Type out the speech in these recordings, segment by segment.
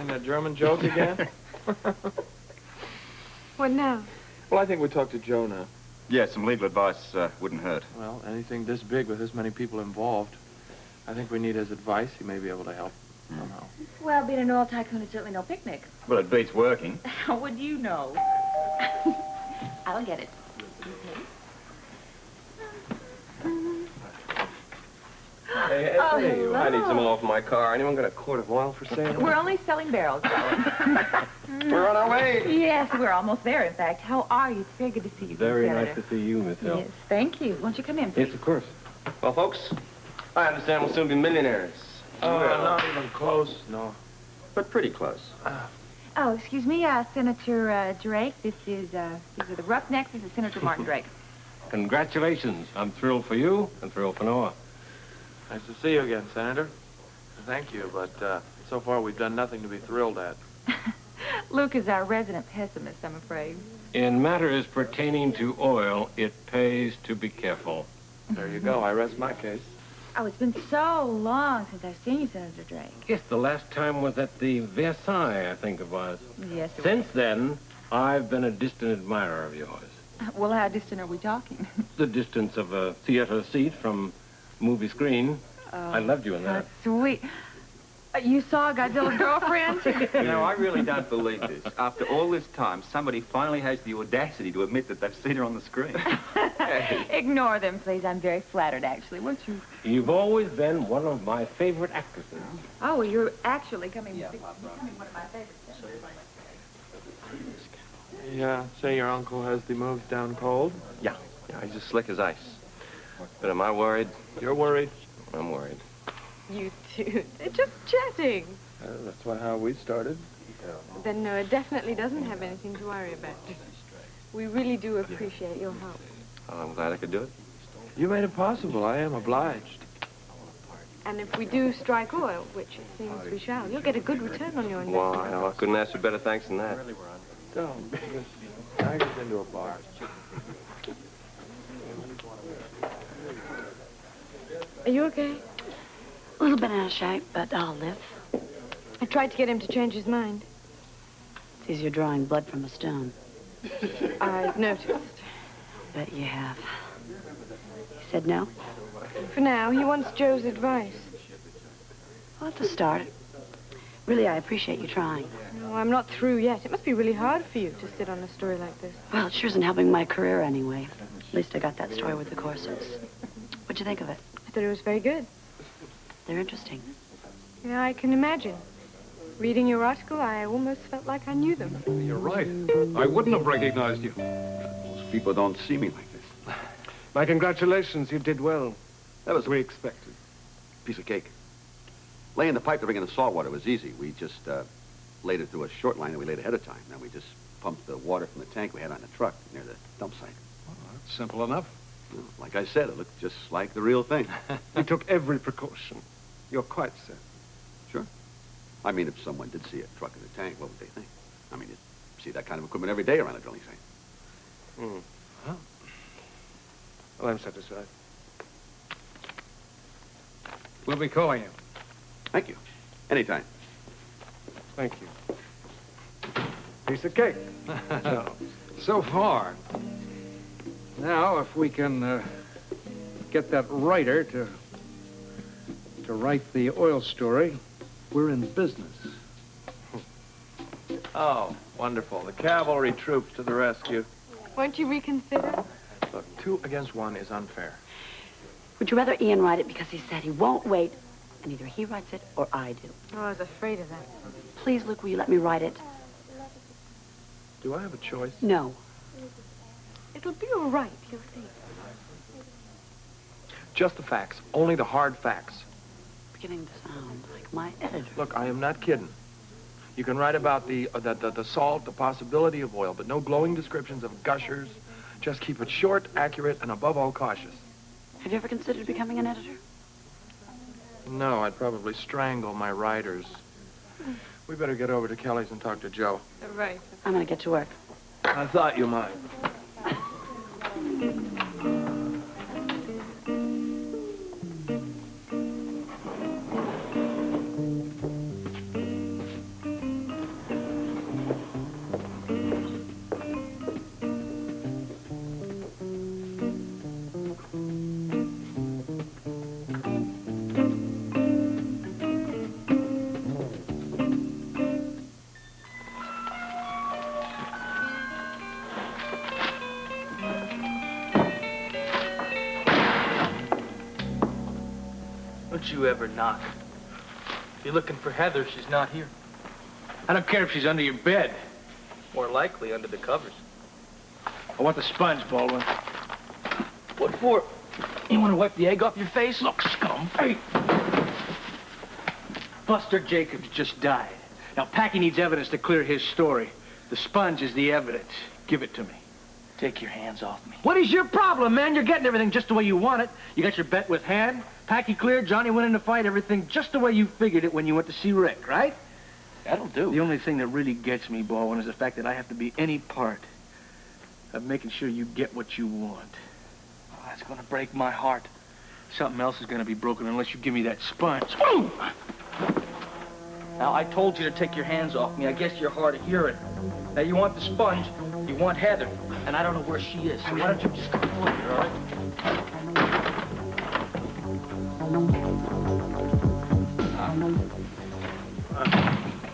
that German joke again? What now? Well, I think we talk to Joe now. Yeah, some legal advice wouldn't hurt. Well, anything this big with this many people involved, I think we need his advice. He may be able to help somehow. Well, being an oil tycoon is certainly no picnic. Well, it beats working. How would you know? I'll get it. Hey, I need some oil for my car. Anyone got a quart of oil for sale? We're only selling barrels, We're on our way. Yes, we're almost there, in fact. How are you? It's very good to see you. Very Senator. nice to see you, Miss Hill. Yes, thank you. Won't you come in, please? Yes, of course. Well, folks, I understand we'll soon be millionaires. Not even close, no. But pretty close. Oh, excuse me, Senator Drake. These are the Roughnecks. This is Senator Martin Drake. Congratulations. I'm thrilled for you and thrilled for Noah. Nice to see you again, Senator. Thank you, but so far we've done nothing to be thrilled at. Luke is our resident pessimist, I'm afraid. In matters pertaining to oil, it pays to be careful. There you go. I rest my case. Oh, it's been so long since I've seen you, Senator Drake. Yes, the last time was at the Versailles, I think it was. Yes, it Since then, I've been a distant admirer of yours. was. Well, how distant are we talking? The distance of a theater seat from movie screen. I loved you in that. Sweet. You saw Godzilla's girlfriend? You know, I really don't believe this. After all this time, somebody finally has the audacity to admit that they've seen her on the screen. Ignore them, please. I'm very flattered, actually. Won't you? You've always been one of my favorite actresses. Oh, well, you're actually becoming one of my favorites. Yeah, say your uncle has the moves down cold. Yeah, he's as slick as ice. But am I worried? You're worried? I'm worried. You two. They're just chatting. That's how we started. Then Noah definitely doesn't have anything to worry about. We really do appreciate your help. Well, I'm glad I could do it. You made it possible. I am obliged. And if we do strike oil, which it seems we shall, you'll get a good return on your investment. Why, I couldn't ask for better thanks than that. Don't. I get into a bar. Are you okay? A little bit out of shape, but I'll live. I tried to get him to change his mind. It's easier drawing blood from a stone. I've noticed. Bet you have. He said no? For now, he wants Joe's advice. Well, to start. Really, I appreciate you trying. No, I'm not through yet. It must be really hard for you to sit on a story like this. Well, it sure isn't helping my career anyway. At least I got that story with the corsets. What'd you think of it? I thought it was very good. They're interesting. Yeah, I can imagine. Reading your article, I almost felt like I knew them. You're right. I wouldn't have recognized you. Most people don't see me like this. My congratulations. You did well. That was As we expected. a piece of cake. Laying the pipe to bring in the salt water was easy. We just laid it through a short line that we laid ahead of time. Then we just pumped the water from the tank we had on the truck near the dump site. Well, that's simple enough. Well, like I said, it looked just like the real thing. We took every precaution. You're quite safe. Sure. I mean, if someone did see a truck in the tank, what would they think? I mean, you see that kind of equipment every day around a drilling site. Huh? Well, I'm satisfied. We'll be calling you. Thank you. Anytime. Thank you. Piece of cake. So far. Now, if we can get that writer to write the oil story, we're in business. Oh, wonderful. The cavalry troops to the rescue. Won't you reconsider? Look, 2 against 1 is unfair. Would you rather Ian write it because he said he won't wait, and either he writes it or I do? Oh, I was afraid of that. Please, Luke, will you let me write it? Do I have a choice? No. It'll be all right, you'll see. Just the facts. Only the hard facts. Beginning to sound like my editor. Look, I am not kidding. You can write about the salt, the possibility of oil, but no glowing descriptions of gushers. Just keep it short, accurate, and above all cautious. Have you ever considered becoming an editor? No, I'd probably strangle my writers. We better get over to Kelly's and talk to Joe. Right. I'm gonna get to work. I thought you might. don't you ever knock. If you're looking for Heather, she's not here. I don't care if she's under your bed. More likely under the covers. I want the sponge, Baldwin. What for? You want to wipe the egg off your face? Look, scum. Hey! Buster Jacobs just died. Now, Packy needs evidence to clear his story. The sponge is the evidence. Give it to me. Take your hands off me. What is your problem, man? You're getting everything just the way you want it. You got your bet with Han. Packy cleared. Johnny went in to fight. Everything just the way you figured it when you went to see Rick, right? That'll do. The only thing that really gets me, Baldwin, is the fact that I have to be any part of making sure you get what you want. Oh, that's going to break my heart. Something else is going to be broken unless you give me that sponge. Woo! Now, I told you to take your hands off me. I guess you're hard of hearing. Now, you want the sponge, you want Heather, and I don't know where she is. So why don't you just come over here, all right?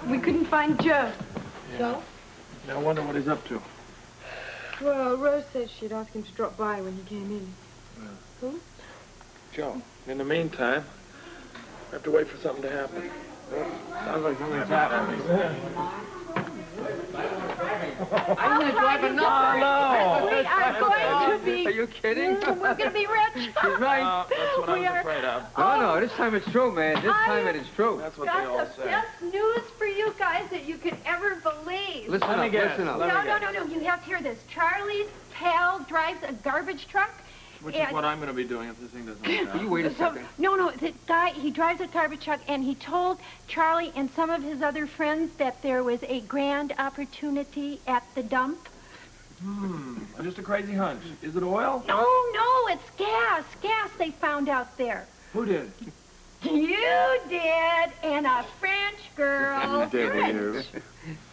We couldn't find Joe. Yeah. Joe? I wonder what he's up to. Well, Rose said she'd ask him to drop by when he came in. Who? Joe, in the meantime, we have to wait for something to happen. Sounds like something's happening. I'm going to drive another. No! We are going to be... Are you kidding? We're going to be rich. She's right. That's what I was afraid of. No, this time it's true, man. This time it is true. That's what they all That's the say. best news for you guys that you could ever believe. Listen up, listen up. No. You have to hear this. Charlie's pal drives a garbage truck. Which is what I'm going to be doing if this thing doesn't work out. You wait a second. No, the guy, he drives a garbage truck, and he told Charlie and some of his other friends that there was a grand opportunity at the dump. Just a crazy hunch. Is it oil? No, it's gas. Gas they found out there. Who did? You did, and a French girl.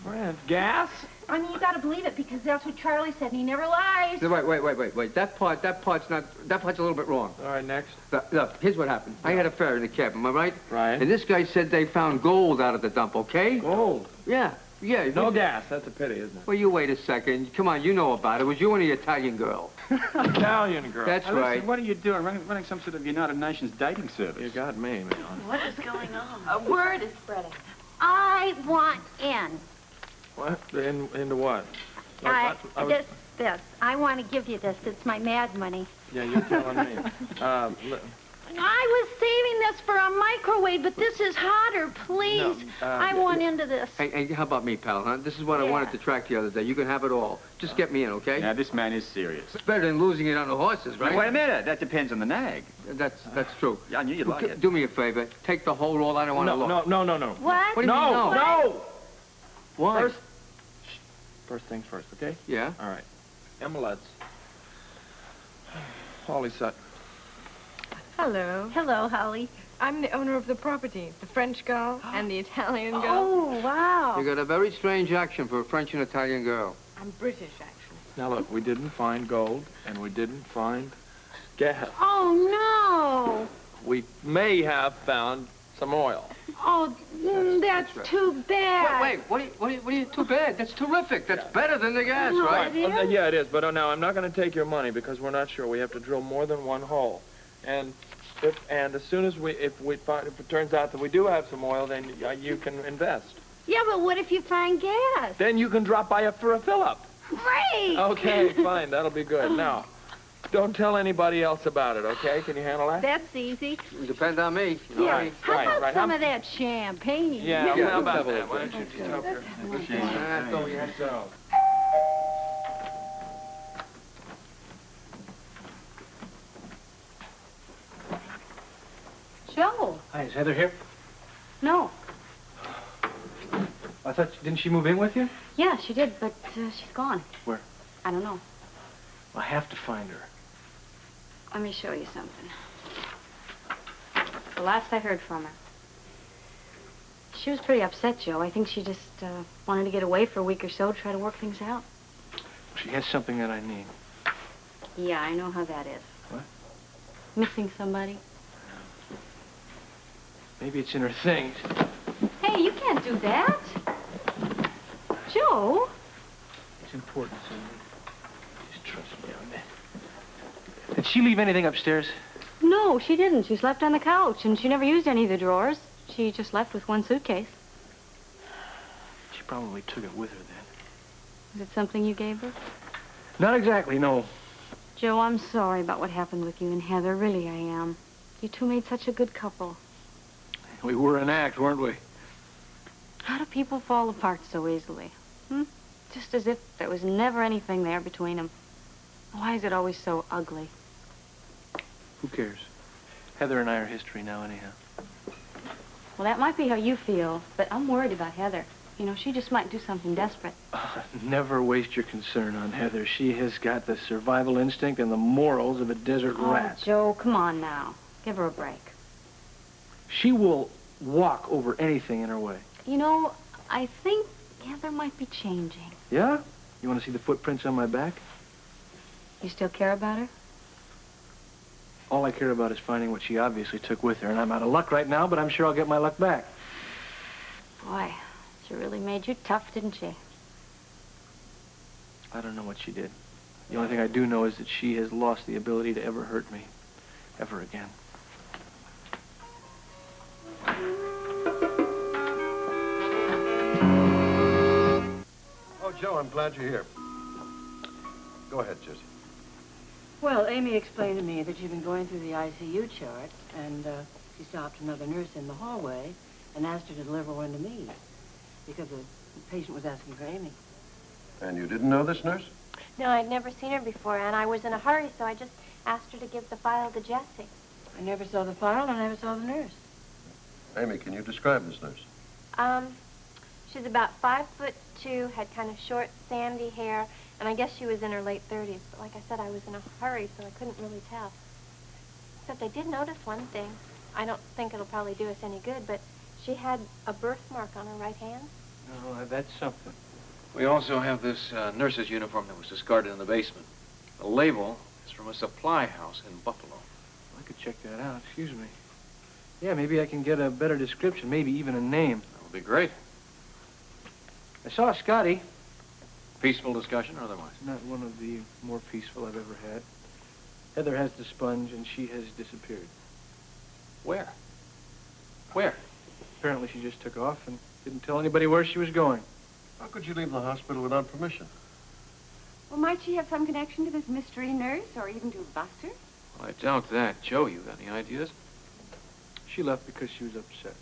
Friend. Gas? I mean, you gotta believe it because that's what Charlie said, and he never lies. Wait. That part's a little bit wrong. All right, next. Look, here's what happened. I had a fare in the cab, am I right? Right. And this guy said they found gold out of the dump, okay? Gold. Yeah. No gas. That's a pity, isn't it? Well, you wait a second. Come on, you know about it. It was you and the Italian girl. Italian girl. That's Listen, right. what are you doing? Running some sort of United Nations dating service? You got me, man. What is going on? A word is spreading. I want in. What? Into what? This. I want to give you this. It's my mad money. Yeah, you're telling me. I was saving this for a microwave, but this is hotter. Please. No, I want into this. Hey, how about me, pal, huh? This is what I wanted to track the other day. You can have it all. Just get me in, okay? Now, this man is serious. It's better than losing it on the horses, right? Wait a minute. That depends on the nag. That's true. Yeah, I knew you'd like it. Do me a favor. Take the whole roll. I don't want to look. No. What? What do you mean, no? No! Why? First things first, okay? Yeah? All right. Emmelettes. Holly Sutton. Hello. Hello, Holly. I'm the owner of the property, the French girl and the Italian girl. Oh, wow. You got a very strange action for a French and Italian girl. I'm British, actually. Now, look, we didn't find gold, and we didn't find gas. Oh, We may have found some oil. no. Oh, that's too bad. Wait, what are you, too bad? That's terrific. That's better than the gas, No, right? it is? Yeah, it is, but now I'm not going to take your money because we're not sure. We have to drill more than one hole. And as soon as if it turns out that we do have some oil, then you can invest. Yeah, but what if you find gas? Then you can drop by for a fill-up. Great. Okay, fine. That'll be good. Now, don't tell anybody else about it, okay? Can you handle that? That's easy. Depend on me. You know? Yeah. How about right. some of that champagne? Yeah, Yeah, how about let's that? have a Why don't you just help your... That's all we have. So, Joe. Hi, is Heather here? No. I thought, didn't she move in with you? Yeah, she did, but she's gone. Where? I don't know. I have to find her. Let me show you something. The last I heard from her. She was pretty upset, Joe. I think she just wanted to get away for a week or so, try to work things out. She has something that I need. Yeah, I know how that is. What? Missing somebody. Maybe it's in her things. Hey, you can't do that. Joe. It's important, Cindy. Just trust me on that. Did she leave anything upstairs? No, she didn't. She slept on the couch, and she never used any of the drawers. She just left with one suitcase. She probably took it with her then. Was it something you gave her? Not exactly, no. Joe, I'm sorry about what happened with you and Heather. Really, I am. You two made such a good couple. We were an act, weren't we? How do people fall apart so easily? Just as if there was never anything there between them. Why is it always so ugly? Who cares? Heather and I are history now, anyhow. Well, that might be how you feel, but I'm worried about Heather. You know, she just might do something desperate. Never waste your concern on Heather. She has got the survival instinct and the morals of a desert rat. Oh, Joe, come on now. Give her a break. She will walk over anything in her way. You know, I think Heather might be changing. Yeah? You want to see the footprints on my back? You still care about her? All I care about is finding what she obviously took with her, and I'm out of luck right now, but I'm sure I'll get my luck back. Boy, she really made you tough, didn't she? I don't know what she did. The only thing I do know is that she has lost the ability to ever hurt me. Ever again. Oh, Joe, I'm glad you're here. Go ahead, Josie. Well, Amy explained to me that you've been going through the ICU chart, and she stopped another nurse in the hallway and asked her to deliver one to me because the patient was asking for Amy. And you didn't know this nurse? No, I'd never seen her before, and I was in a hurry, so I just asked her to give the file to Jessie. I never saw the file, and I never saw the nurse. Amy, can you describe this nurse? She's about 5'2", had kind of short, sandy hair, and I guess she was in her late 30s. But like I said, I was in a hurry, so I couldn't really tell. Except I did notice one thing. I don't think it'll probably do us any good, but she had a birthmark on her right hand. Oh, that's something. We also have this nurse's uniform that was discarded in the basement. The label is from a supply house in Buffalo. I could check that out. Excuse me. Yeah, maybe I can get a better description, maybe even a name. That would be great. I saw Scotty. Peaceful discussion or otherwise? Not one of the more peaceful I've ever had. Heather has the sponge, and she has disappeared. Where? Where? Apparently she just took off and didn't tell anybody where she was going. How could you leave the hospital without permission? Well, might she have some connection to this mystery nurse, or even to Buster? Well, I doubt that. Joe, you got any ideas? She left because she was upset.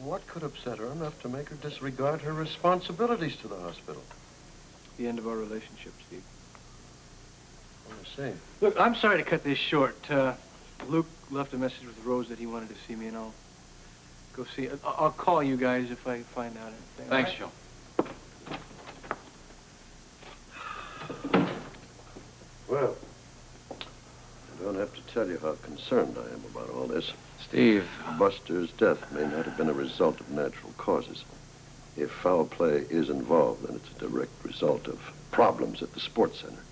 What could upset her enough to make her disregard her responsibilities to the hospital? The end of our relationship, Steve. I see. Look, I'm sorry to cut this short. Luke left a message with Rose that he wanted to see me, and I'll go see it. I'll call you guys if I find out anything. Thanks, right? Joe. Well, I don't have to tell you how concerned I am about all this. Steve. Buster's death may not have been a result of natural causes. If foul play is involved, then it's a direct result of problems at the sports center,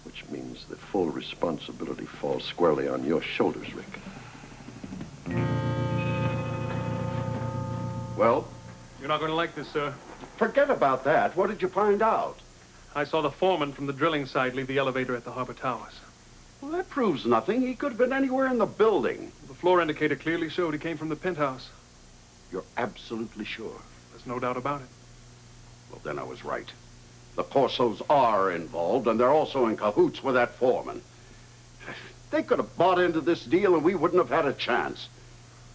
which means the full responsibility falls squarely on your shoulders, Rick. Well? You're not going to like this, sir. Forget about that. What did you find out? I saw the foreman from the drilling site leave the elevator at the Harbor Towers. Well, that proves nothing. He could have been anywhere in the building. The floor indicator clearly showed he came from the penthouse. You're absolutely sure? There's no doubt about it. Well, then I was right. The Corsos are involved, and they're also in cahoots with that foreman. They could have bought into this deal, and we wouldn't have had a chance.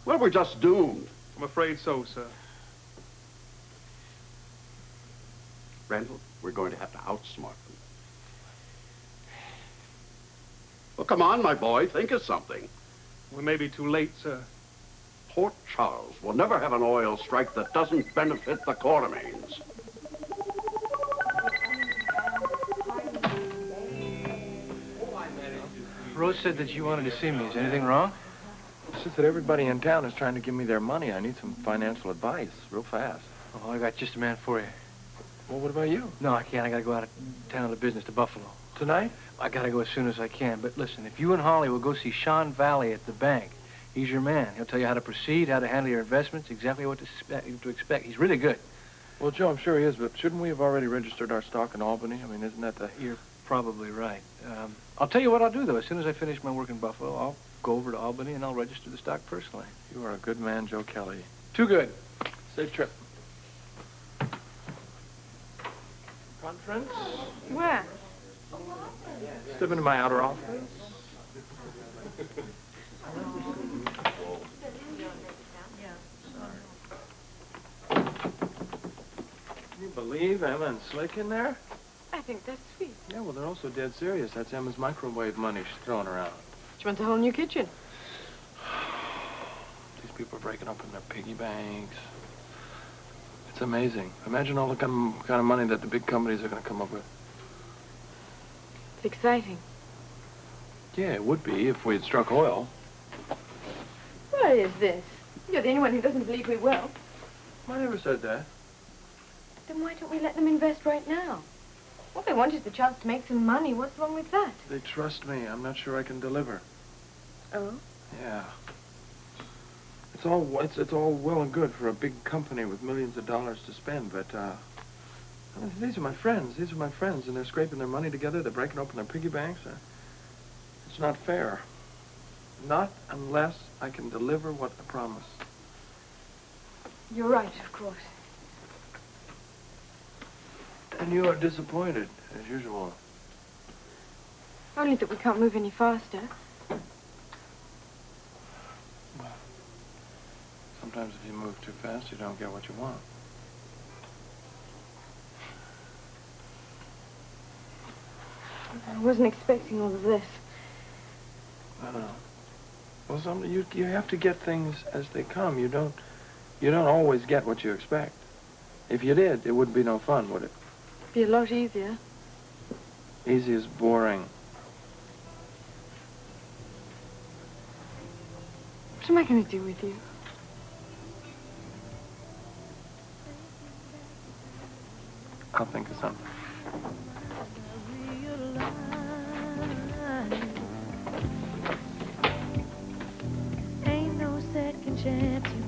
Well, we're just doomed. I'm afraid so, sir. Randall, we're going to have to outsmart them. Well, come on, my boy. Think of something. We may be too late, sir. Port Charles will never have an oil strike that doesn't benefit the Quartermains. Rose said that you wanted to see me. Is anything wrong? It's just that everybody in town is trying to give me their money. I need some financial advice real fast. Oh, I got just a man for you. Well, what about you? No, I can't. I got to go out of town to business to Buffalo. Tonight? I got to go as soon as I can. But listen, if you and Holly will go see Sean Valley at the bank, he's your man. He'll tell you how to proceed, how to handle your investments, exactly what to expect. He's really good. Well, Joe, I'm sure he is, but shouldn't we have already registered our stock in Albany? I mean, isn't that the... probably right. I'll tell you what I'll do, though. As soon as I finish my work in Buffalo, I'll go over to Albany and I'll register the stock personally. You are a good man, Joe Kelly. Too good. Safe trip. Conference? Where? Step into my outer office. Can you believe Emma and Slick in there? I think that's sweet. Yeah, well, they're also dead serious. That's Emma's microwave money she's throwing around. She wants a whole new kitchen. These people are breaking up in their piggy banks. It's amazing. Imagine all the kind of money that the big companies are going to come up with. It's exciting. Yeah, it would be if we had struck oil. What is this? You're the only one who doesn't believe we will. I never said that. Then why don't we let them invest right now? All they want is the chance to make some money. What's wrong with that? They trust me. I'm not sure I can deliver. Oh? Yeah. It's all well and good for a big company with millions of dollars to spend, but I mean, these are my friends. These are my friends, and they're scraping their money together. They're breaking open their piggy banks. It's not fair. Not unless I can deliver what I promise. You're right, of course. And you are disappointed, as usual. Only that we can't move any faster. Sometimes if you move too fast, you don't get what you want. I wasn't expecting all of this. I know. Well, you have to get things as they come. You don't always get what you expect. If you did, it wouldn't be no fun, would it? Be a lot easier. Easy is boring. What am I going to do with you? I'll think of something. Ain't no second chance.